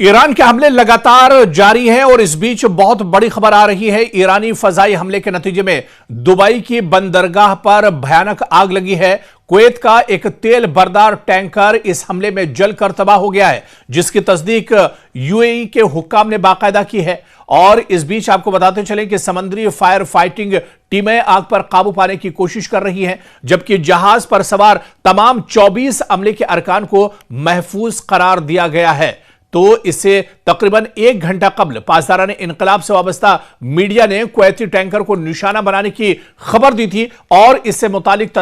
Iran के हमले लगातार जारी हैं और इस बीच बहुत बड़ी खबर आ रही है। ईरानी फजाई हमले के नतीजे में दुबई की बंदरगाह पर भयानक आग लगी है। कुवैत का एक तेल बरदार टैंकर इस हमले में जलकर तबाह हो गया है, जिसकी तस्दीक यूएई के हुक्काम ने बाकायदा की है। और इस बीच आपको बताते चलें कि समुद्री फायर फाइटिंग टीमें आग पर काबू पाने की कोशिश कर रही हैं, जबकि जहाज पर सवार तमाम 24 अमले के अरकान को महफूज करार दिया गया है। तो इससे तकरीबन 1 घंटा कबल पासदारान इनकलाब से वाबस्ता मीडिया ने कुवैती टैंकर को निशाना बनाने की खबर दी थी और इससे मुतालिक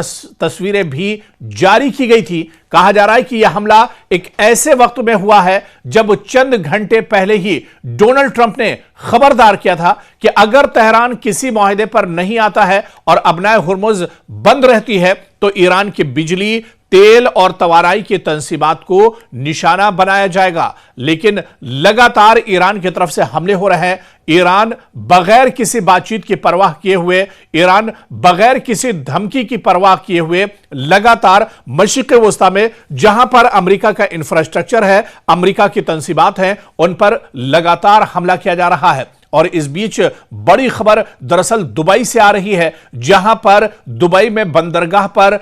तस्वीरें भी जारी की गई थी। कहा जा रहा है कि यह हमला एक ऐसे वक्त में हुआ है जब चंद घंटे पहले ही डोनाल्ड ट्रंप ने खबरदार किया था कि अगर तेहरान किसी मुआहदे पर नहीं आता है और अबनाए हुर्मुज बंद रहती है तो ईरान की बिजली, तेल और तवाराई की तंसीबात को निशाना बनाया जाएगा। लेकिन लगातार ईरान की तरफ से हमले हो रहे हैं। ईरान बगैर किसी बातचीत की परवाह किए हुए, ईरान बगैर किसी धमकी की परवाह किए हुए लगातार मशरिक़ वस्ता में जहां पर अमेरिका का इंफ्रास्ट्रक्चर है, अमेरिका की तंसीबात हैं, उन पर लगातार हमला किया जा रहा है। और इस बीच बड़ी खबर दरअसल दुबई से आ रही है, जहां पर दुबई में बंदरगाह पर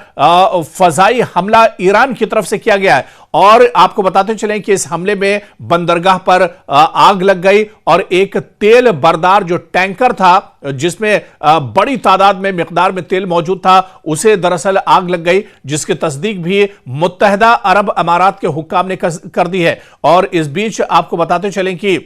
फजाई हमला ईरान की तरफ से किया गया है। और आपको बताते चलें कि इस हमले में बंदरगाह पर आग लग गई और एक तेल बरदार जो टैंकर था, जिसमें बड़ी तादाद में मिकदार में तेल मौजूद था, उसे दरअसल आग लग गई, जिसकी तस्दीक भी मुत्तहदा अरब अमारात के हुक्काम ने कर दी है। और इस बीच आपको बताते चलें कि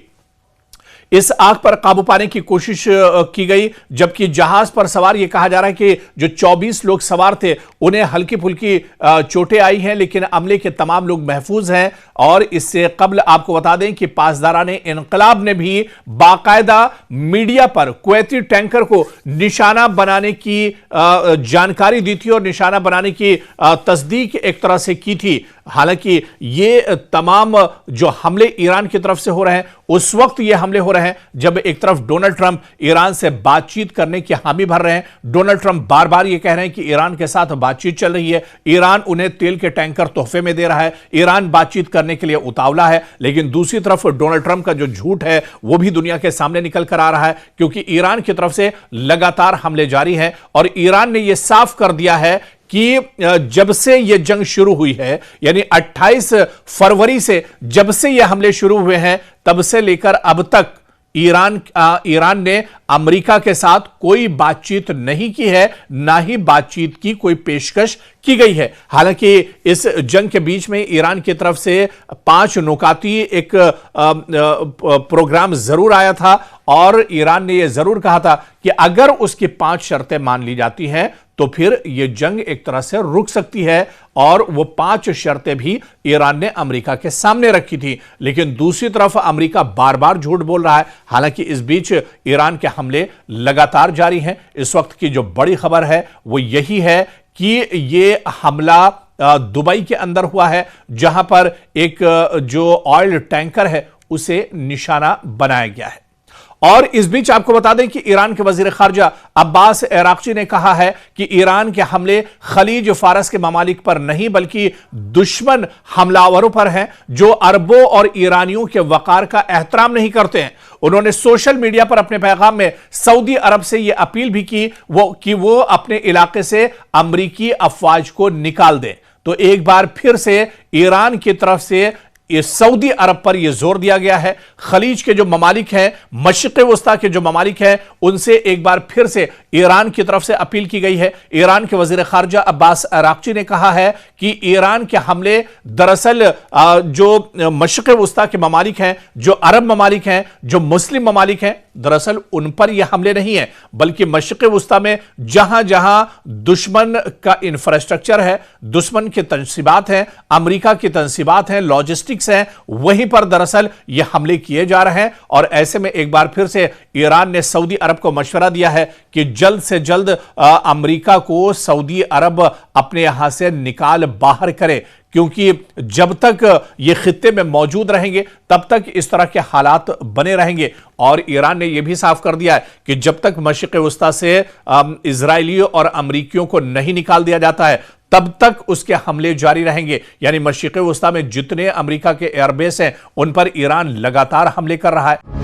इस आग पर काबू पाने की कोशिश की गई, जबकि जहाज पर सवार यह कहा जा रहा है कि जो 24 लोग सवार थे उन्हें हल्की फुल्की चोटें आई हैं, लेकिन अमले के तमाम लोग महफूज हैं। और इससे कबल आपको बता दें कि पासदारान इनकलाब ने भी बाकायदा मीडिया पर कुवैती टैंकर को निशाना बनाने की जानकारी दी थी और निशाना बनाने की तस्दीक एक तरह से की थी। हालांकि ये तमाम जो हमले ईरान की तरफ से हो रहे हैं, उस वक्त ये हमले हो रहे हैं जब एक तरफ डोनाल्ड ट्रंप ईरान से बातचीत करने की हामी भर रहे हैं। डोनाल्ड ट्रंप बार बार ये कह रहे हैं कि ईरान के साथ बातचीत चल रही है, ईरान उन्हें तेल के टैंकर तोहफे में दे रहा है, ईरान बातचीत करने के लिए उतावला है। लेकिन दूसरी तरफ डोनाल्ड ट्रंप का जो झूठ है वो भी दुनिया के सामने निकल कर आ रहा है, क्योंकि ईरान की तरफ से लगातार हमले जारी हैं। और ईरान ने यह साफ कर दिया है कि जब से यह जंग शुरू हुई है, यानी 28 फरवरी से जब से यह हमले शुरू हुए हैं, तब से लेकर अब तक ईरान ने अमेरिका के साथ कोई बातचीत नहीं की है, ना ही बातचीत की कोई पेशकश की गई है। हालांकि इस जंग के बीच में ईरान की तरफ से 5 नुकाती एक प्रोग्राम जरूर आया था और ईरान ने यह जरूर कहा था कि अगर उसकी 5 शर्तें मान ली जाती हैं तो फिर यह जंग एक तरह से रुक सकती है। और वो 5 शर्तें भी ईरान ने अमेरिका के सामने रखी थी। लेकिन दूसरी तरफ अमेरिका बार बार झूठ बोल रहा है। हालांकि इस बीच ईरान के हमले लगातार जारी हैं। इस वक्त की जो बड़ी खबर है वो यही है कि ये हमला दुबई के अंदर हुआ है, जहां पर एक जो ऑयल टैंकर है उसे निशाना बनाया गया है। और इस बीच आपको बता दें कि ईरान के वजीर खारजा अब्बास अराक्ची ने कहा है कि ईरान के हमले खलीज फारस के ममालिक पर नहीं बल्कि दुश्मन हमलावरों पर हैं, जो अरबों और ईरानियों के वकार का एहतराम नहीं करते हैं। उन्होंने सोशल मीडिया पर अपने पैगाम में सऊदी अरब से यह अपील भी की वो अपने इलाके से अमरीकी अफवाज को निकाल दें। तो एक बार फिर से ईरान की तरफ से सऊदी अरब पर यह जोर दिया गया है। खलीज के जो ममालिक हैं, मशरिक़ वस्ता के जो ममालिक हैं, उनसे एक बार फिर से ईरान की तरफ से अपील की गई है। ईरान के वजीर खारजा अब्बास अराक्ची ने कहा है कि ईरान के हमले दरअसल जो मशरिक़ वस्ता के ममालिक हैं, जो अरब ममालिक हैं, जो मुस्लिम ममालिक हैं, दरअसल उन पर यह हमले नहीं है, बल्कि मशरिक़ वस्ता में जहां जहां दुश्मन का इंफ्रास्ट्रक्चर है, दुश्मन की तंसीबात हैं, अमेरिका की तंसीबात हैं, लॉजिस्टिक्स हैं, वहीं पर दरअसल यह हमले किए जा रहे हैं। और ऐसे में एक बार फिर से ईरान ने सऊदी अरब को मशवरा दिया है कि जल्द से जल्द अमेरिका को सऊदी अरब अपने यहां से निकाल बाहर करे, क्योंकि जब तक ये खित्ते में मौजूद रहेंगे तब तक इस तरह के हालात बने रहेंगे। और ईरान ने यह भी साफ कर दिया है कि जब तक मशरिक़ वस्ता से इजरायलियों और अमरीकियों को नहीं निकाल दिया जाता है तब तक उसके हमले जारी रहेंगे। यानी मशरिक़ वस्ता में जितने अमेरिका के एयरबेस हैं उन पर ईरान लगातार हमले कर रहा है।